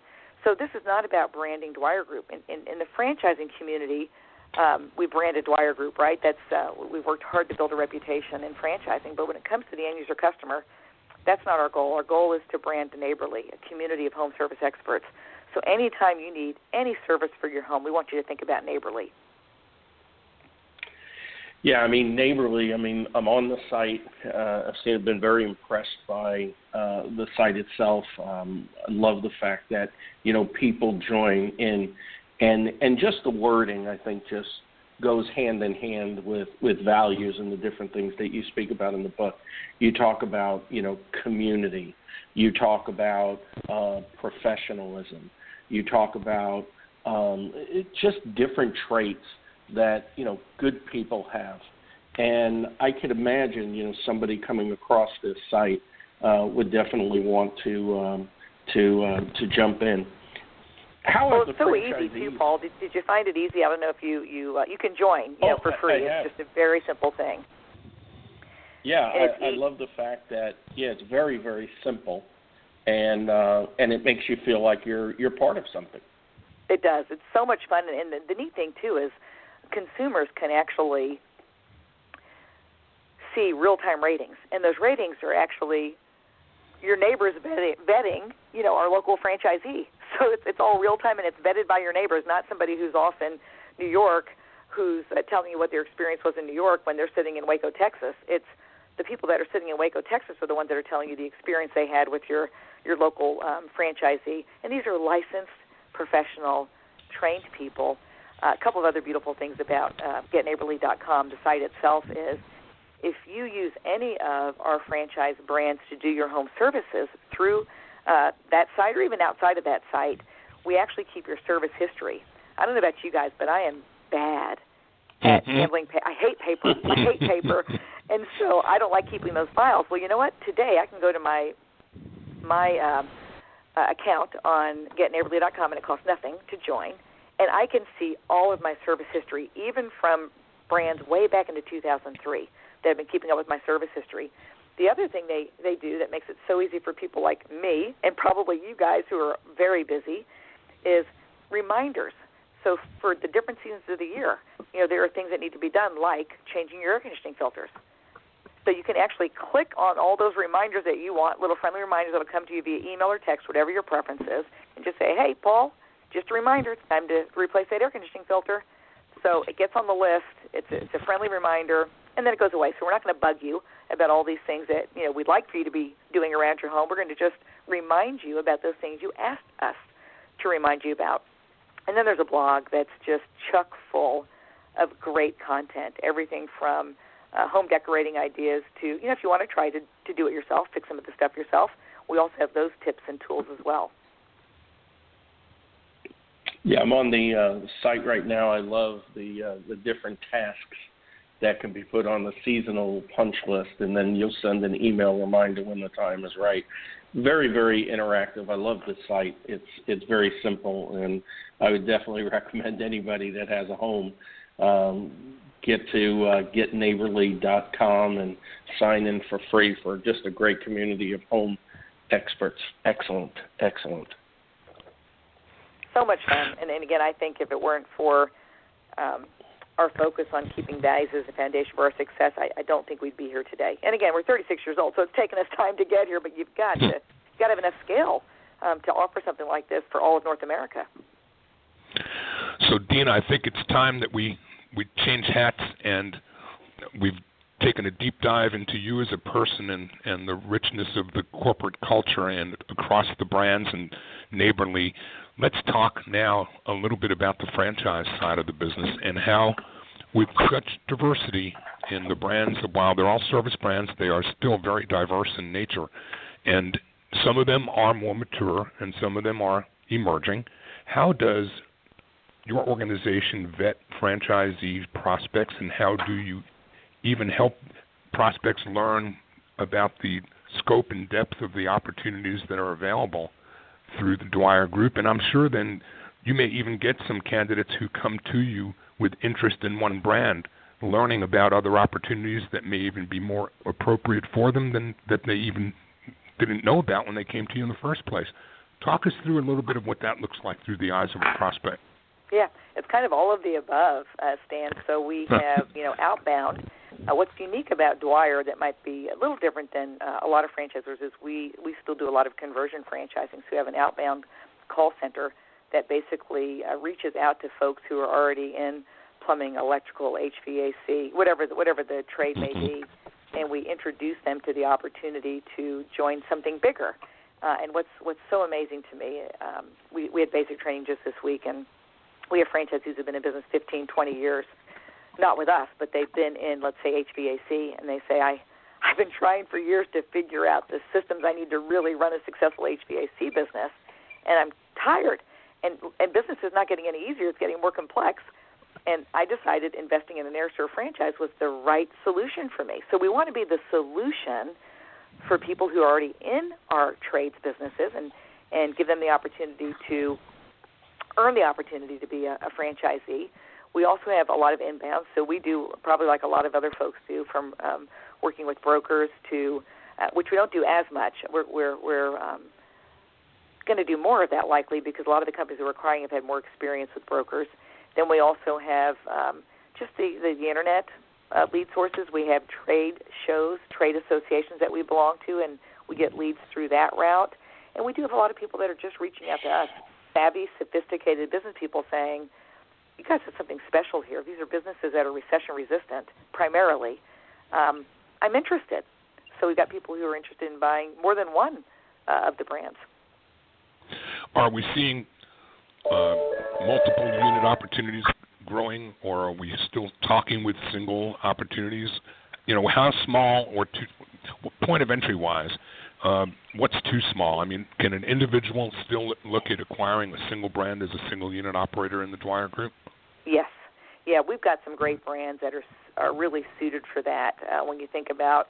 So this is not about branding Dwyer Group. In the franchising community, we branded Dwyer Group, right? We've worked hard to build a reputation in franchising, but when it comes to the end-user customer, that's not our goal. Our goal is to brand Neighborly, a community of home service experts. So anytime you need any service for your home, we want you to think about Neighborly. Yeah, Neighborly, I'm on the site. I've been very impressed by the site itself. I love the fact that, people join in. And just the wording, I think, just goes hand in hand with values and the different things that you speak about in the book. You talk about, community. You talk about professionalism. You talk about just different traits that, good people have. And I could imagine, somebody coming across this site would definitely want to jump in. It's so easy too, Paul. Did you find it easy? I don't know if you can join for free. It's just a very simple thing. Yeah, I love the fact that it's very, very simple, and it makes you feel like you're part of something. It does. It's so much fun, and the neat thing too is consumers can actually see real-time ratings, and those ratings are actually your neighbors vetting, our local franchisee. So it's all real-time, and it's vetted by your neighbors, not somebody who's off in New York who's telling you what their experience was in New York when they're sitting in Waco, Texas. It's the people that are sitting in Waco, Texas are the ones that are telling you the experience they had with your local franchisee. And these are licensed, professional, trained people. A couple of other beautiful things about getneighborly.com, the site itself, is if you use any of our franchise brands to do your home services through that site or even outside of that site, we actually keep your service history. I don't know about you guys, but I am bad at handling I hate paper. And so I don't like keeping those files. Well, you know what? Today I can go to my account on getneighborly.com, and it costs nothing to join, and I can see all of my service history, even from brands way back into 2003 that have been keeping up with my service history. The other thing they do that makes it so easy for people like me and probably you guys who are very busy is reminders. So for the different seasons of the year, there are things that need to be done, like changing your air conditioning filters. So you can actually click on all those reminders that you want, little friendly reminders that will come to you via email or text, whatever your preference is, and just say, hey, Paul, just a reminder, it's time to replace that air conditioning filter. So it gets on the list. It's a friendly reminder, and then it goes away. So we're not going to bug you about all these things that we'd like for you to be doing around your home. We're going to just remind you about those things you asked us to remind you about. And then there's a blog that's just chock full of great content, everything from home decorating ideas to, if you want to try to do it yourself, fix some of the stuff yourself, we also have those tips and tools as well. Yeah, I'm on the site right now. I love the different tasks that can be put on the seasonal punch list, and then you'll send an email reminder when the time is right. Very, very interactive. I love the site. It's very simple, and I would definitely recommend anybody that has a home get to getneighborly.com and sign in for free for just a great community of home experts. Excellent. So much fun. And again, I think if it weren't for our focus on keeping values as a foundation for our success, I don't think we'd be here today. And again, we're 36 years old, so it's taken us time to get here, but you've got to have enough scale to offer something like this for all of North America. So, Dina, I think it's time that we change hats, and we've taken a deep dive into you as a person and the richness of the corporate culture and across the brands and Neighborly. Let's talk now a little bit about the franchise side of the business and how, with such diversity in the brands, while they're all service brands, they are still very diverse in nature. And some of them are more mature and some of them are emerging. How does your organization vet franchisee prospects, and how do you even help prospects learn about the scope and depth of the opportunities that are available through the Dwyer Group? And I'm sure then you may even get some candidates who come to you with interest in one brand, learning about other opportunities that may even be more appropriate for them than that they even didn't know about when they came to you in the first place. Talk us through a little bit of what that looks like through the eyes of a prospect. Yeah, it's kind of all of the above, Stan. So we have, outbound. What's unique about Dwyer that might be a little different than a lot of franchisors is we still do a lot of conversion franchising. So we have an outbound call center that basically reaches out to folks who are already in plumbing, electrical, HVAC, whatever the trade may be, and we introduce them to the opportunity to join something bigger. And what's so amazing to me, we had basic training just this week, and we have franchisees who've been in business 15, 20 years, not with us, but they've been in, let's say, HVAC, and they say, I've been trying for years to figure out the systems I need to really run a successful HVAC business, and I'm tired. And business is not getting any easier. It's getting more complex. And I decided investing in an AirServe franchise was the right solution for me. So we want to be the solution for people who are already in our trades businesses and give them the opportunity to earn the opportunity to be a franchisee. We also have a lot of inbound, so we do probably like a lot of other folks do, from working with brokers to, which we don't do as much. We're going to do more of that likely because a lot of the companies that we're acquiring have had more experience with brokers. Then we also have just the internet lead sources. We have trade shows, trade associations that we belong to, and we get leads through that route. And we do have a lot of people that are just reaching out to us, savvy, sophisticated business people saying, you guys have something special here. These are businesses that are recession-resistant, primarily. I'm interested. So we've got people who are interested in buying more than one of the brands. Are we seeing multiple unit opportunities growing, or are we still talking with single opportunities? How small or point of entry-wise, what's too small? I mean, can an individual still look at acquiring a single brand as a single unit operator in the Dwyer Group? Yes. Yeah, we've got some great brands that are really suited for that. When you think about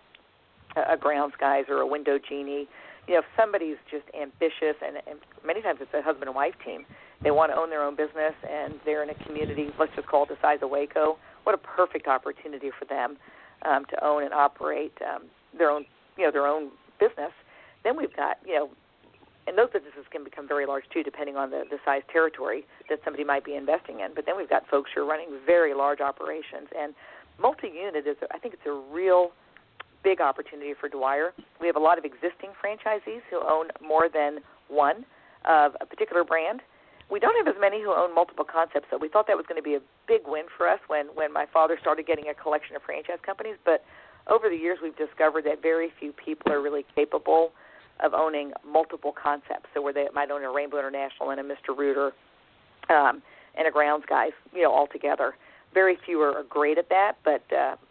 a Grounds Guys or a Window Genie, if somebody's just ambitious, and many times it's a husband and wife team, they want to own their own business and they're in a community, let's just call it the size of Waco, what a perfect opportunity for them to own and operate their own their own business, then we've got, and those businesses can become very large too, depending on the size territory that somebody might be investing in. But then we've got folks who are running very large operations, and multi-unit I think it's a real big opportunity for Dwyer. We have a lot of existing franchisees who own more than one of a particular brand. We don't have as many who own multiple concepts, so we thought that was going to be a big win for us when my father started getting a collection of franchise companies. But over the years, we've discovered that very few people are really capable of owning multiple concepts. So where they might own a Rainbow International and a Mr. Rooter and a Grounds Guys, all together. Very few are great at that, but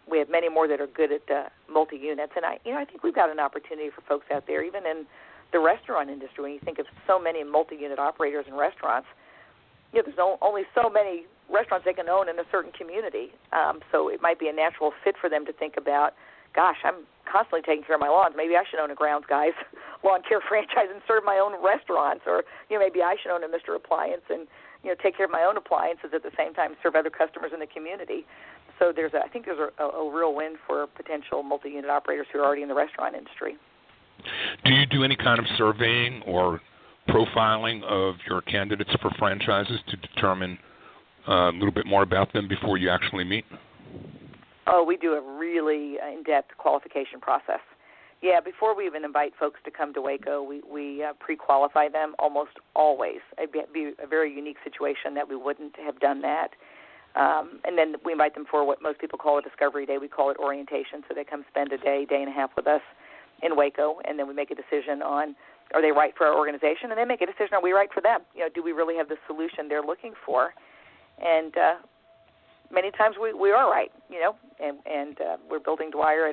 we have many more that are good at multi-units. And I think we've got an opportunity for folks out there, even in the restaurant industry. When you think of so many multi-unit operators in restaurants, there's only so many restaurants they can own in a certain community. So it might be a natural fit for them to think about, gosh, I'm constantly taking care of my lawns. Maybe I should own a Grounds Guys lawn care franchise and serve my own restaurants. Or maybe I should own a Mr. Appliance and take care of my own appliances at the same time, serve other customers in the community. So I think there's a real win for potential multi-unit operators who are already in the restaurant industry. Do you do any kind of surveying or profiling of your candidates for franchises to determine a little bit more about them before you actually meet? Oh, we do a really in-depth qualification process. Yeah, before we even invite folks to come to Waco, we pre-qualify them almost always. It'd be a very unique situation that we wouldn't have done that. And then we invite them for what most people call a discovery day. We call it orientation, so they come spend a day and a half with us in Waco, and then we make a decision on, are they right for our organization? And they make a decision, are we right for them? Do we really have the solution they're looking for? And many times we are right, and we're building Dwyer.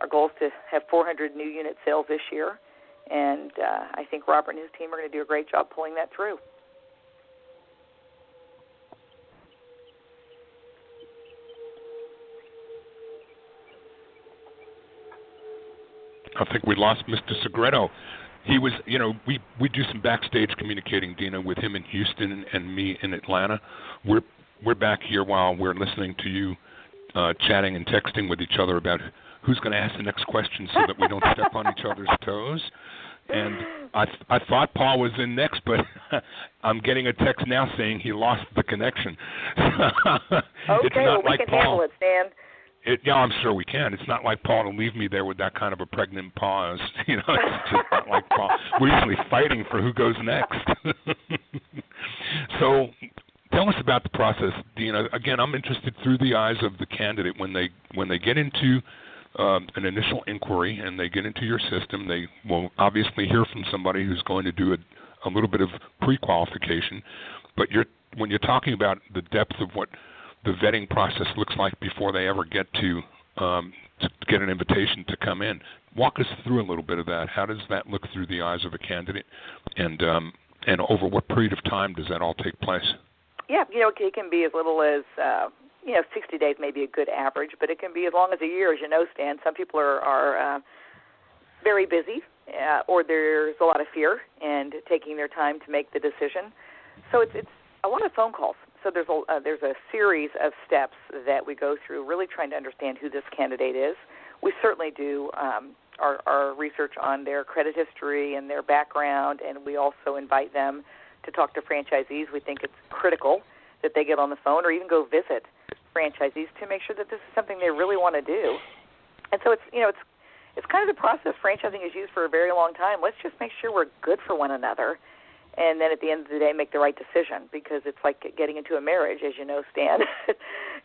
Our goal is to have 400 new unit sales this year, and I think Robert and his team are going to do a great job pulling that through. I think we lost Mr. Segreto. He was, we do some backstage communicating, Dina, with him in Houston and me in Atlanta. We're back here while we're listening to you chatting and texting with each other about who's going to ask the next question so that we don't step on each other's toes. And I thought Paul was in next, but I'm getting a text now saying he lost the connection. Okay, well, we can handle it, Stan. Yeah, I'm sure we can. It's not like Paul to leave me there with that kind of a pregnant pause. It's just not like Paul. We're usually fighting for who goes next. So tell us about the process, Dina. Again, I'm interested through the eyes of the candidate when they get into an initial inquiry and they get into your system. They will obviously hear from somebody who's going to do a little bit of pre-qualification. But when you're talking about the depth of what the vetting process looks like before they ever get to get an invitation to come in, walk us through a little bit of that. How does that look through the eyes of a candidate, and over what period of time does that all take place? Yeah, it can be as little as 60 days may be a good average, but it can be as long as a year, as you know, Stan. Some people are very busy, or there's a lot of fear and taking their time to make the decision. So it's a lot of phone calls. So there's a series of steps that we go through, really trying to understand who this candidate is. We certainly do our research on their credit history and their background, and we also invite them to talk to franchisees. We think it's critical that they get on the phone or even go visit franchisees to make sure that this is something they really want to do. And so it's kind of the process franchising is used for a very long time. Let's just make sure we're good for one another, and then at the end of the day make the right decision, because it's like getting into a marriage, as you know, Stan.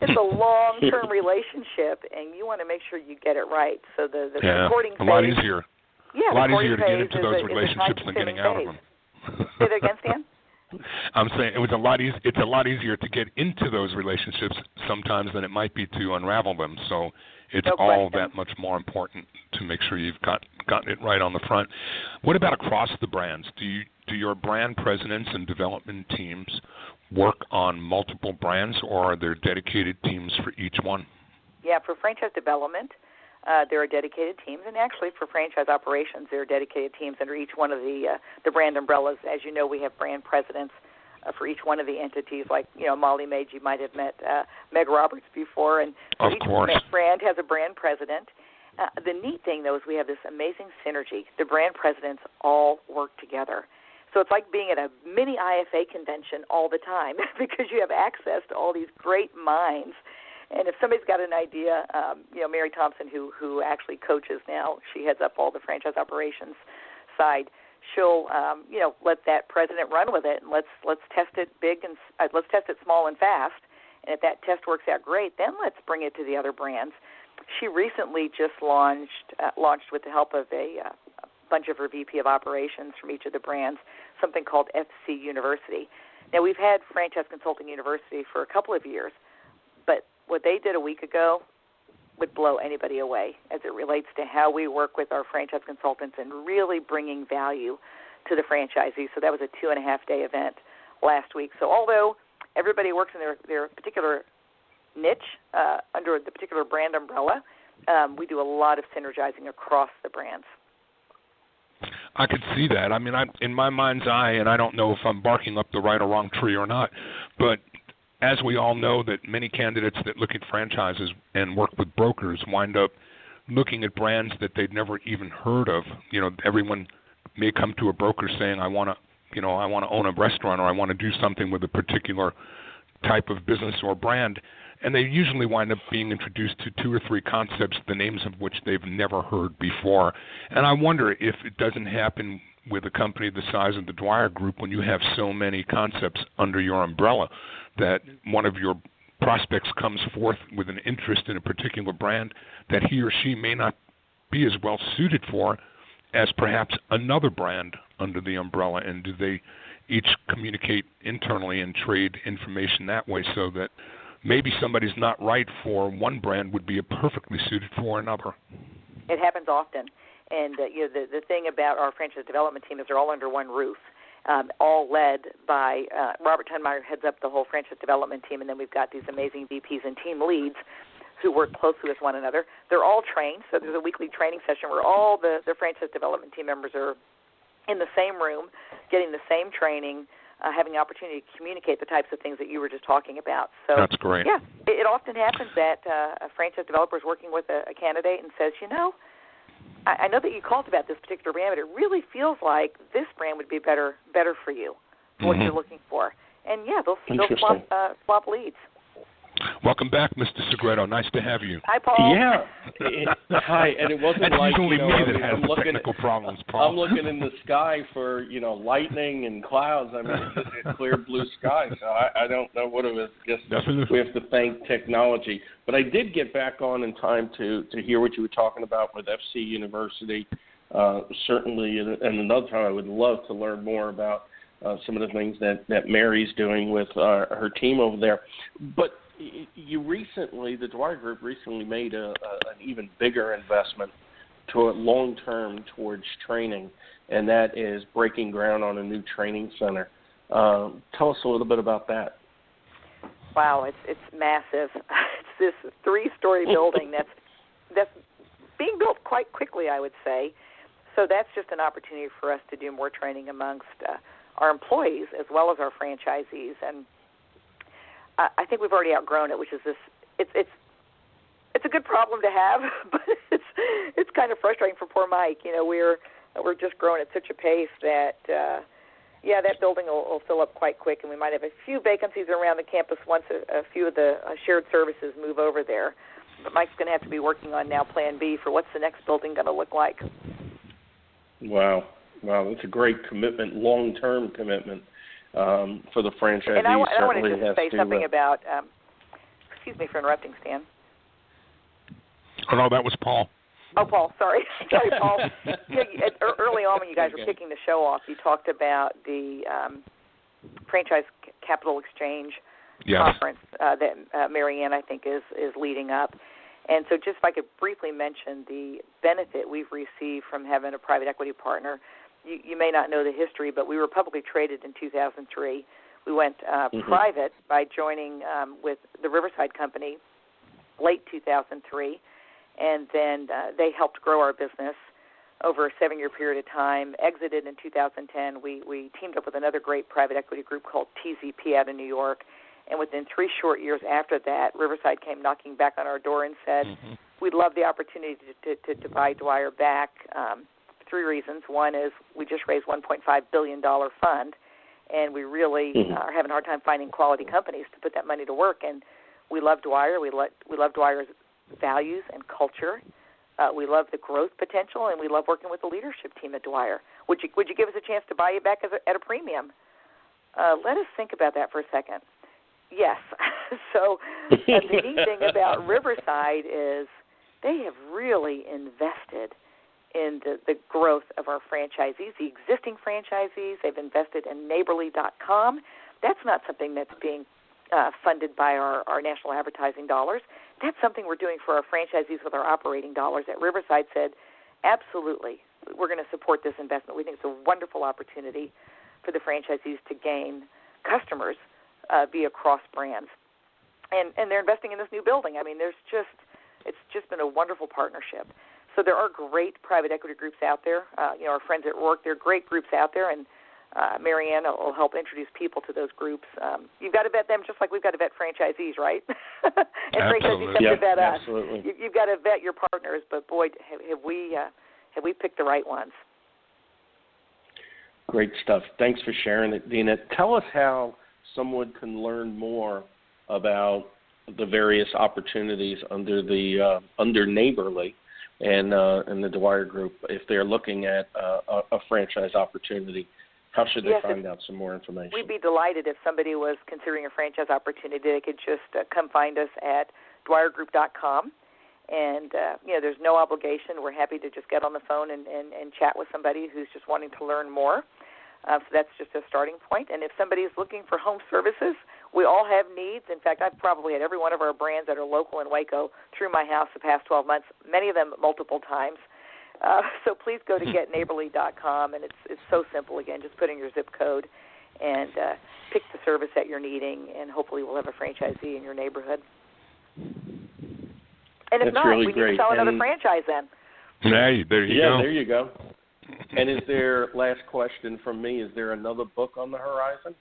It's a long-term relationship, and you want to make sure you get it right. So the recording phase... a lot easier. Yeah, a lot easier to get into those relationships than getting out of them. Say that again, Stan? I'm saying it's a lot easier to get into those relationships sometimes than it might be to unravel them. So it's all that much more important to make sure you've gotten it right on the front. What about across the brands? Do your brand presidents and development teams work on multiple brands, or are there dedicated teams for each one? Yeah, for franchise development, there are dedicated teams, and actually for franchise operations, there are dedicated teams under each one of the brand umbrellas. As you know, we have brand presidents for each one of the entities. Like, Molly Maid, you might have met Meg Roberts before, and of each course. brand has a brand president. The neat thing, though, is we have this amazing synergy. The brand presidents all work together. So it's like being at a mini IFA convention all the time because you have access to all these great minds. And if somebody's got an idea, Mary Thompson, who actually coaches now, she heads up all the franchise operations side. She'll, let that president run with it, and let's test it big and let's test it small and fast. And if that test works out great, then let's bring it to the other brands. She recently just launched with the help of a bunch of her VP of operations from each of the brands, something called FC University. Now, we've had Franchise Consulting University for a couple of years, but what they did a week ago would blow anybody away as it relates to how we work with our franchise consultants and really bringing value to the franchisees. So that was a 2.5-day event last week. So although everybody works in their particular niche under the particular brand umbrella, we do a lot of synergizing across the brands. I could see that. I mean, in my mind's eye, and I don't know if I'm barking up the right or wrong tree or not, but as we all know that many candidates that look at franchises and work with brokers wind up looking at brands that they'd never even heard of. Everyone may come to a broker saying, I want to own a restaurant, or I want to do something with a particular type of business or brand, and they usually wind up being introduced to 2 or 3 concepts, the names of which they've never heard before. And I wonder if it doesn't happen with a company the size of the Dwyer Group when you have so many concepts under your umbrella, that one of your prospects comes forth with an interest in a particular brand that he or she may not be as well suited for as perhaps another brand under the umbrella. And do they each communicate internally and trade information that way, so that maybe somebody's not right for one brand would be perfectly suited for another? It happens often. And the thing about our franchise development team is they're all under one roof, all led by Robert Tunmeyer heads up the whole franchise development team, and then we've got these amazing VPs and team leads who work closely with one another. They're all trained, so there's a weekly training session where all the franchise development team members are in the same room, getting the same training, having the opportunity to communicate the types of things that you were just talking about. So that's great. Yeah, it often happens that a franchise developer is working with a candidate and says, I know that you called about this particular brand, but it really feels like this brand would be better for you, for what you're looking for. And they'll swap leads. Welcome back, Mr. Segreto. Nice to have you. Hi, Paul. Yeah. Hi, and it wasn't That's like usually me that has the technical problems, Paul. I'm looking in the sky for lightning and clouds. I mean, it's just a clear blue sky, so I don't know what it was. Definitely. We have to thank technology. But I did get back on in time to hear what you were talking about with FC University. Certainly, and another time I would love to learn more about some of the things that Mary's doing with her team over there. But you recently, the Dwyer Group recently made an even bigger investment long-term towards training, and that is breaking ground on a new training center. Tell us a little bit about that. Wow, it's massive. It's this 3-story building that's being built quite quickly, I would say. So that's just an opportunity for us to do more training amongst our employees as well as our franchisees. And I think we've already outgrown it, which is this. It's a good problem to have, but it's kind of frustrating for poor Mike. We're just growing at such a pace that that building will fill up quite quick, and we might have a few vacancies around the campus once a few of the shared services move over there. But Mike's going to have to be working on now Plan B for what's the next building going to look like. Wow, that's a great commitment, long-term commitment. For the franchisees. And I wanted to just say something about, excuse me for interrupting, Stan. Oh, no, that was Paul. Oh, Paul, sorry. Sorry, Paul. Early on when you guys were kicking the show off, you talked about the Franchise Capital Exchange conference that Mary Ann, I think, is leading up. And so just if I could briefly mention the benefit we've received from having a private equity partner. You may not know the history, but we were publicly traded in 2003. We went private by joining with the Riverside Company late 2003, and then they helped grow our business over a 7-year period of time. Exited in 2010. We teamed up with another great private equity group called TZP out of New York, And within 3 short years after that, Riverside came knocking back on our door and said, we'd love the opportunity to buy Dwyer back. 3 reasons. One is we just raised $1.5 billion fund, and we really are having a hard time finding quality companies to put that money to work. And we love Dwyer. We love Dwyer's values and culture. We love the growth potential, and we love working with the leadership team at Dwyer. Would you give us a chance to buy you back at a premium? Let us think about that for a second. Yes. So the neat thing about Riverside is they have really invested in the growth of our franchisees, the existing franchisees. They've invested in neighborly.com. That's not something that's being funded by our national advertising dollars. That's something we're doing for our franchisees with our operating dollars. At Riverside said, absolutely, we're going to support this investment. We think it's a wonderful opportunity for the franchisees to gain customers via cross brands. And they're investing in this new building. I mean, it's just been a wonderful partnership. So there are great private equity groups out there. Our friends at Rourke, there are great groups out there, and Marianne will help introduce people to those groups. You've got to vet them just like we've got to vet franchisees, right? And franchisees have to vet us. Absolutely. You've got to vet your partners, but boy, have we picked the right ones. Great stuff. Thanks for sharing it, Dina. Tell us how someone can learn more about the various opportunities under Neighborly and the Dwyer Group. If they're looking at a franchise opportunity, how should they find out some more information? We'd be delighted if somebody was considering a franchise opportunity. They could just come find us at dwyergroup.com. And, there's no obligation. We're happy to just get on the phone and chat with somebody who's just wanting to learn more. So that's just a starting point. And if somebody is looking for home services, we all have needs. In fact, I've probably had every one of our brands that are local in Waco through my house the past 12 months, many of them multiple times. So please go to getneighborly.com, and it's so simple. Again, just put in your zip code and pick the service that you're needing, and hopefully we'll have a franchisee in your neighborhood. And if not, really we great. need to sell another franchise then. Hey, there you go. Yeah, there you go. And is there, last question from me, is there another book on the horizon?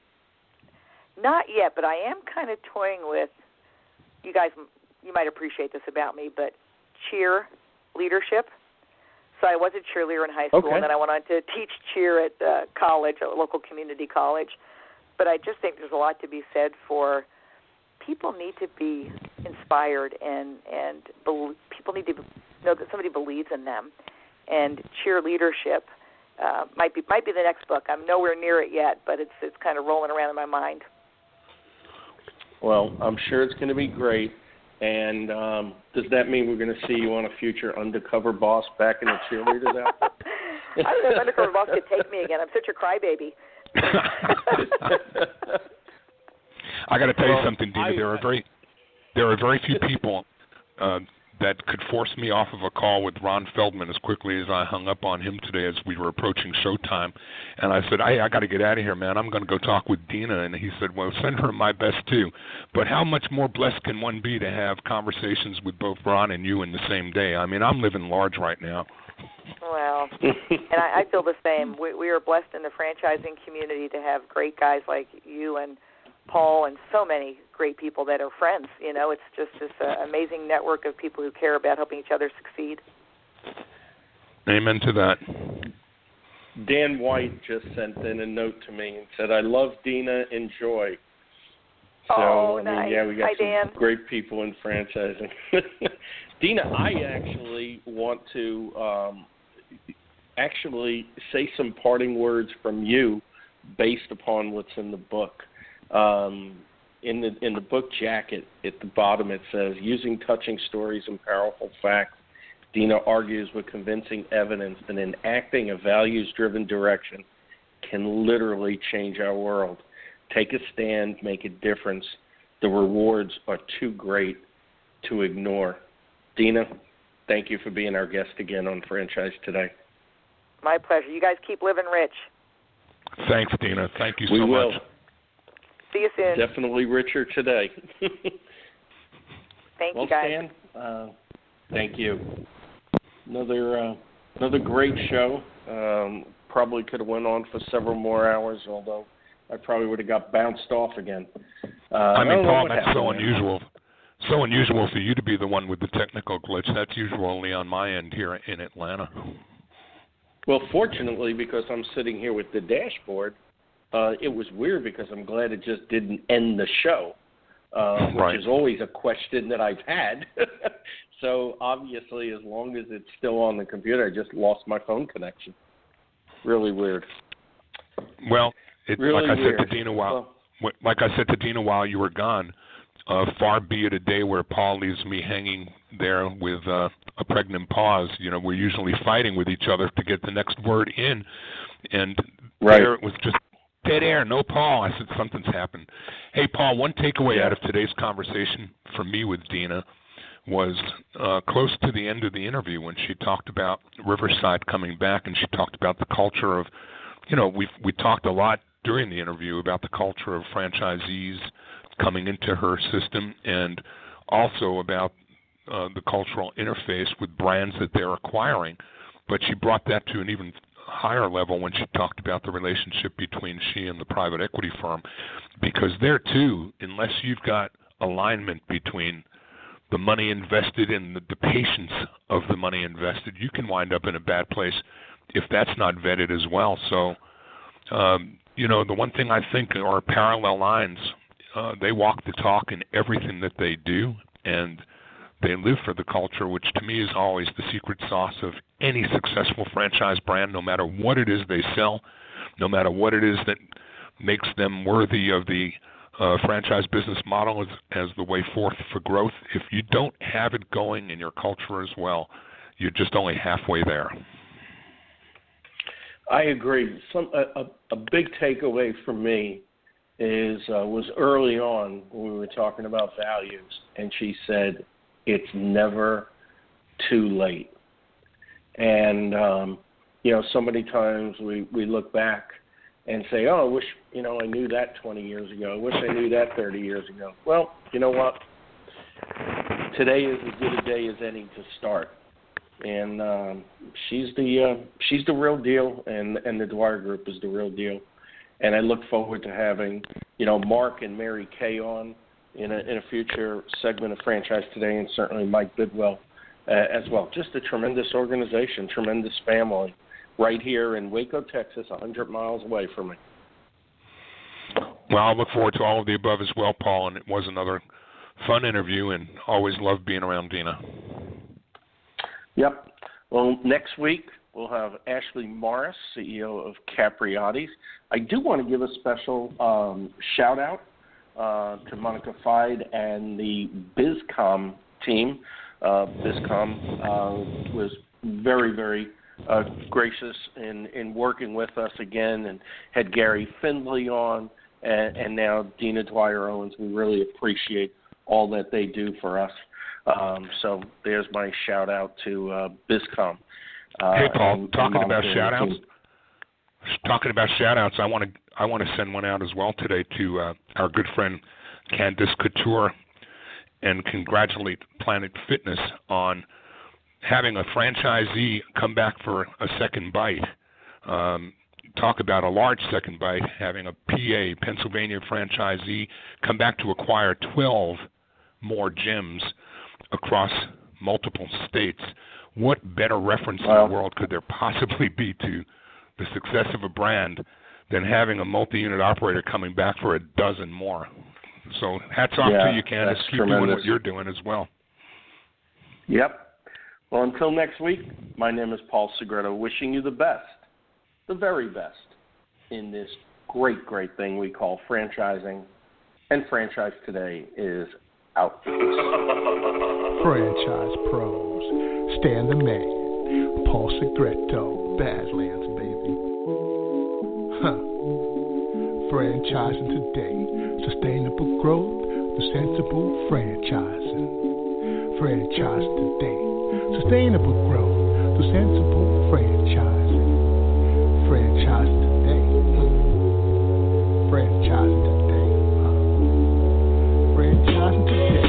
Not yet, but I am kind of toying with, you guys, you might appreciate this about me, but cheer leadership. So I was a cheerleader in high school, and then I went on to teach cheer at college, a local community college. But I just think there's a lot to be said for people need to be inspired, and people need to know that somebody believes in them. And cheer leadership might be the next book. I'm nowhere near it yet, but it's kind of rolling around in my mind. Well, I'm sure it's going to be great. And does that mean we're going to see you on a future Undercover Boss back in the cheerleaders outfit? I don't know if Undercover Boss could take me again. I'm such a crybaby. I got to tell you something, Dina. There are very few people that could force me off of a call with Ron Feldman as quickly as I hung up on him today as we were approaching showtime. And I said, hey, I got to get out of here, man. I'm going to go talk with Dina. And he said, well, send her my best too. But how much more blessed can one be to have conversations with both Ron and you in the same day? I mean, I'm living large right now. Well, and I feel the same. We are blessed in the franchising community to have great guys like you and Paul and so many great people that are friends. It's just this amazing network of people who care about helping each other succeed. Amen to that. Dan White just sent in a note to me and said, I love Dina, enjoy. So, nice. Yeah, we got Hi, Dan. great people in franchising. Dina, I actually want to say some parting words from you based upon what's in the book. In the book jacket at the bottom it says, using touching stories and powerful facts, Dina argues with convincing evidence that enacting a values-driven direction can literally change our world. Take a stand, make a difference. The rewards are too great to ignore. Dina, thank you for being our guest again on Franchise Today. My pleasure. You guys keep living rich. Thanks, Dina. Thank you so much. We will. See you soon. Definitely richer today. Thank you, guys. Stan, thank you. Another great show. Probably could have went on for several more hours, although I probably would have got bounced off again. I mean, Paul, that's so there. unusual. So unusual for you to be the one with the technical glitch. That's usually on my end here in Atlanta. Well, fortunately, because I'm sitting here with the dashboard, it was weird because I'm glad it just didn't end the show, which is always a question that I've had. So obviously, as long as it's still on the computer, I just lost my phone connection. Really weird. Well, really like I weird. said to Dina while you were gone, far be it a day where Paul leaves me hanging there with a pregnant pause. You know, we're usually fighting with each other to get the next word in, and there it was just dead air, no Paul. I said, something's happened. Hey, Paul, one takeaway out of today's conversation for me with Dina was close to the end of the interview when she talked about Riverside coming back, and she talked about the culture of, you know, we talked a lot during the interview about the culture of franchisees coming into her system, and also about the cultural interface with brands that they're acquiring. But she brought that to an even higher level when she talked about the relationship between she and the private equity firm, because there too, unless you've got alignment between the money invested and the patience of the money invested, you can wind up in a bad place if that's not vetted as well. So, you know, the one thing I think are parallel lines. They walk the talk in everything that they do, and they live for the culture, which to me is always the secret sauce of any successful franchise brand, no matter what it is they sell, no matter what it is that makes them worthy of the franchise business model as the way forth for growth. If you don't have it going in your culture as well, you're just only halfway there. I agree. A big takeaway for me was early on when we were talking about values, and she said, it's never too late. And, you know, so many times we look back and say, oh, I wish, you know, I knew that 20 years ago. I wish I knew that 30 years ago. Well, you know what? Today is as good a day as any to start. And she's the real deal, and the Dwyer Group is the real deal. And I look forward to having, you know, Mark and Mary Kay on in a future segment of Franchise Today, and certainly Mike Bidwell as well. Just a tremendous organization, tremendous family, right here in Waco, Texas, 100 miles away from me. Well, I look forward to all of the above as well, Paul, and it was another fun interview, and always love being around Dina. Yep. Well, next week we'll have Ashley Morris, CEO of Capriati's. I do want to give a special shout-out to Monica Fide and the BizCom team. BizCom was very, very gracious in working with us again, and had Gary Findlay on, and now Dina Dwyer-Owens. We really appreciate all that they do for us. So there's my shout-out to BizCom. Hey, Paul, talking about shout-outs, I want to send one out as well today to our good friend Candice Couture, and congratulate Planet Fitness on having a franchisee come back for a second bite. Talk about a large second bite, having a PA, Pennsylvania franchisee, come back to acquire 12 more gyms across multiple states. What better reference in the world could there possibly be to the success of a brand than having a multi-unit operator coming back for a dozen more? So hats off to you, Candice. Keep doing what you're doing as well. Yep. Well, until next week, my name is Paul Segreto, wishing you the best, the very best, in this great, great thing we call franchising. And Franchise Today is out. Franchise pros, Stan the Man, Paul Segreto, Badlands, baby. Franchising today, sustainable growth, the sensible franchising. Franchise today, sustainable growth, the sensible franchising. Franchise today, franchising today, franchising today.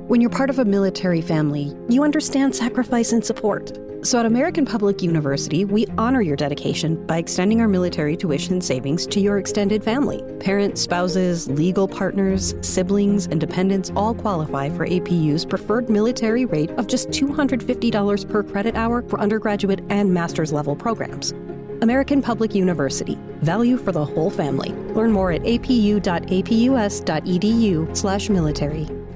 When you're part of a military family, you understand sacrifice and support. So at American Public University, we honor your dedication by extending our military tuition savings to your extended family. Parents, spouses, legal partners, siblings, and dependents all qualify for APU's preferred military rate of just $250 per credit hour for undergraduate and master's level programs. American Public University. Value for the whole family. Learn more at apu.apus.edu/military.